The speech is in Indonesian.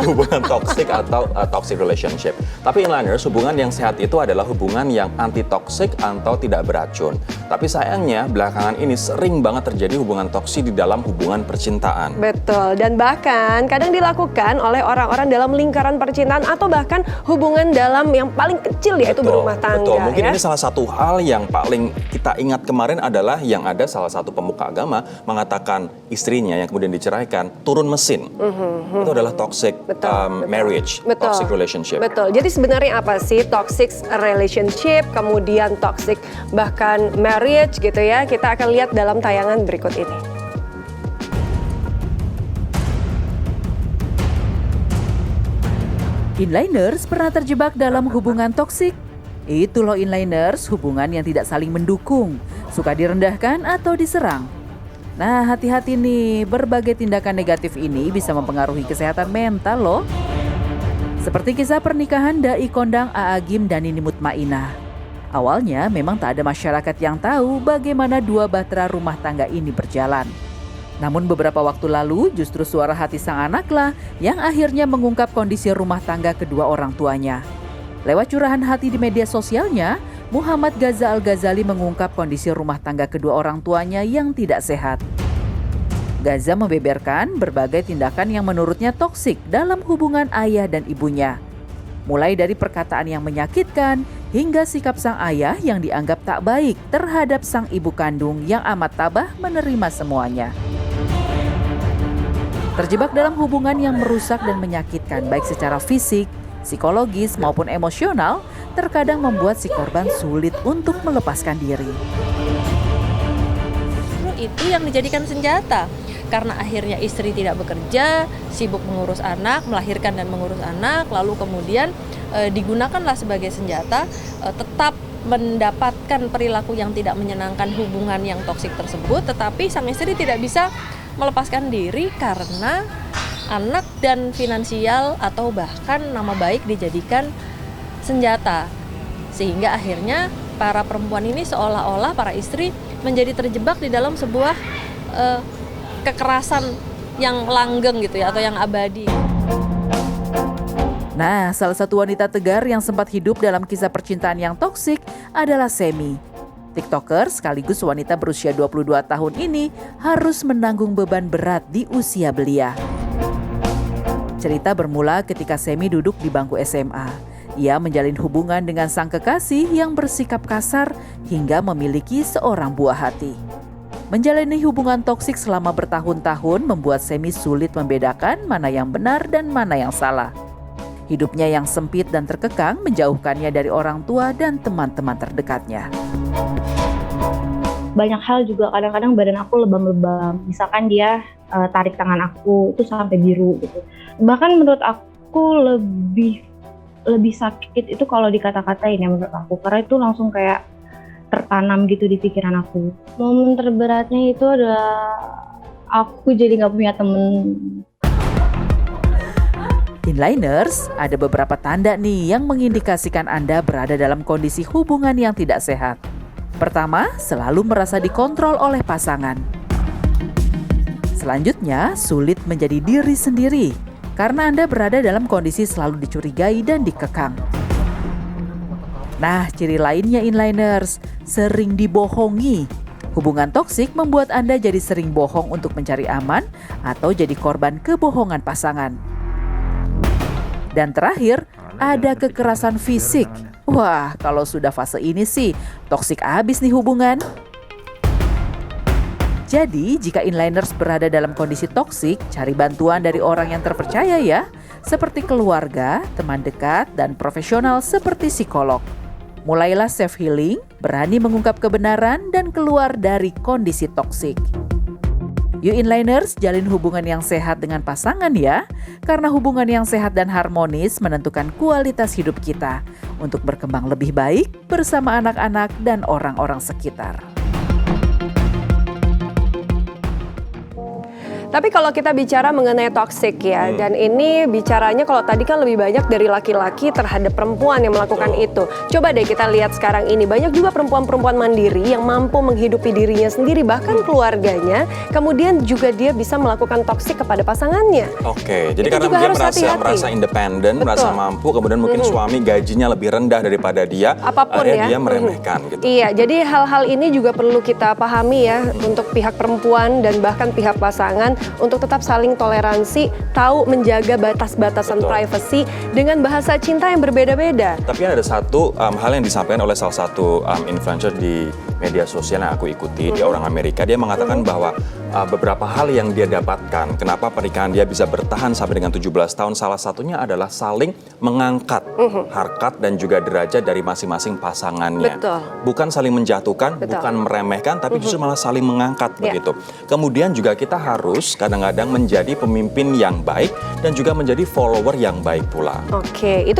hubungan toxic atau toxic relationship. Tapi inliners, hubungan yang sehat itu adalah hubungan yang anti toxic atau tidak beracun. Tapi sayangnya belakangan ini sering banget terjadi hubungan toksik di dalam hubungan percintaan. Betul, dan bahkan kadang dilakukan oleh orang-orang dalam lingkaran percintaan atau bahkan hubungan dalam yang paling kecil yaitu berumah tangga. Betul, mungkin ya? ini salah satu hal yang paling kita ingat kemarin adalah yang ada salah satu pemuka agama mengatakan istrinya yang kemudian diceraikan turun mesin. Itu adalah toxic marriage, toxic relationship. Betul. Jadi sebenarnya apa sih toxic relationship, kemudian toxic bahkan marriage gitu ya? Kita akan lihat dalam tayangan berikut ini. Inliners pernah terjebak dalam hubungan toksik? Itu loh inliners, hubungan yang tidak saling mendukung, suka direndahkan atau diserang. Nah, hati-hati nih, berbagai tindakan negatif ini bisa mempengaruhi kesehatan mental loh. Seperti kisah pernikahan Dai Kondang A'agim dan Nini Mutmainah. Awalnya memang tak ada masyarakat yang tahu bagaimana dua bahtera rumah tangga ini berjalan. Namun beberapa waktu lalu justru suara hati sang anaklah yang akhirnya mengungkap kondisi rumah tangga kedua orang tuanya. Lewat curahan hati di media sosialnya, Muhammad Gaza Al-Ghazali mengungkap kondisi rumah tangga kedua orang tuanya yang tidak sehat. Gaza membeberkan berbagai tindakan yang menurutnya toksik dalam hubungan ayah dan ibunya. Mulai dari perkataan yang menyakitkan hingga sikap sang ayah yang dianggap tak baik terhadap sang ibu kandung yang amat tabah menerima semuanya. Terjebak dalam hubungan yang merusak dan menyakitkan baik secara fisik, psikologis maupun emosional, terkadang membuat si korban sulit untuk melepaskan diri. Itu yang dijadikan senjata, karena akhirnya istri tidak bekerja, sibuk mengurus anak, melahirkan dan mengurus anak, lalu kemudian digunakanlah sebagai senjata, tetap mendapatkan perilaku yang tidak menyenangkan hubungan yang toksik tersebut, tetapi sang istri tidak bisa melepaskan diri karena anak dan finansial atau bahkan nama baik dijadikan senjata. Sehingga akhirnya para perempuan ini seolah-olah para istri menjadi terjebak di dalam sebuah kekerasan yang langgeng gitu ya, atau yang abadi. Nah, salah satu wanita tegar yang sempat hidup dalam kisah percintaan yang toksik adalah Semi. TikToker sekaligus wanita berusia 22 tahun ini harus menanggung beban berat di usia belia. Cerita bermula ketika Semi duduk di bangku SMA. Ia menjalin hubungan dengan sang kekasih yang bersikap kasar hingga memiliki seorang buah hati. Menjalani hubungan toksik selama bertahun-tahun membuat Semi sulit membedakan mana yang benar dan mana yang salah. Hidupnya yang sempit dan terkekang menjauhkannya dari orang tua dan teman-teman terdekatnya. Banyak hal juga kadang-kadang badan aku lebam-lebam. Misalkan dia tarik tangan aku itu sampai biru gitu. Bahkan menurut aku lebih sakit itu kalau dikata-katain ya menurut aku. Karena itu langsung kayak tertanam gitu di pikiran aku. Momen terberatnya itu adalah aku jadi gak punya temen. Inliners, ada beberapa tanda nih yang mengindikasikan Anda berada dalam kondisi hubungan yang tidak sehat. Pertama, selalu merasa dikontrol oleh pasangan. Selanjutnya, sulit menjadi diri sendiri karena Anda berada dalam kondisi selalu dicurigai dan dikekang. Nah, ciri lainnya inliners, sering dibohongi. Hubungan toksik membuat Anda jadi sering bohong untuk mencari aman atau jadi korban kebohongan pasangan. Dan terakhir, ada kekerasan fisik. Wah, kalau sudah fase ini sih, toksik abis nih hubungan. Jadi, jika inliners berada dalam kondisi toksik, cari bantuan dari orang yang terpercaya ya, seperti keluarga, teman dekat, dan profesional seperti psikolog. Mulailah self-healing, berani mengungkap kebenaran, dan keluar dari kondisi toksik. You inliners, jalin hubungan yang sehat dengan pasangan ya, karena hubungan yang sehat dan harmonis menentukan kualitas hidup kita untuk berkembang lebih baik bersama anak-anak dan orang-orang sekitar. Tapi kalau kita bicara mengenai toxic ya, dan ini bicaranya kalau tadi kan lebih banyak dari laki-laki terhadap perempuan yang melakukan itu. Coba deh kita lihat sekarang ini, banyak juga perempuan-perempuan mandiri yang mampu menghidupi dirinya sendiri, bahkan keluarganya, kemudian juga dia bisa melakukan toxic kepada pasangannya. Oke, jadi Itu karena juga dia harus merasa hati-hati. independen, merasa mampu, kemudian mungkin suami gajinya lebih rendah daripada dia, Apapun akhirnya ya. dia meremehkan gitu. Iya, jadi hal-hal ini juga perlu kita pahami ya untuk pihak perempuan dan bahkan pihak pasangan untuk tetap saling toleransi, tahu menjaga batas-batasan Betul. privasi dengan bahasa cinta yang berbeda-beda. Tapi ada satu hal yang disampaikan oleh salah satu influencer di media sosial yang aku ikuti, dia orang Amerika. Dia mengatakan bahwa beberapa hal yang dia dapatkan, kenapa pernikahan dia bisa bertahan sampai dengan 17 tahun, salah satunya adalah saling mengangkat harkat dan juga derajat dari masing-masing pasangannya. Betul. Bukan saling menjatuhkan, Betul. bukan meremehkan, tapi justru malah saling mengangkat Ya. begitu. Kemudian juga kita harus kadang-kadang menjadi pemimpin yang baik dan juga menjadi follower yang baik pula. Oke, itu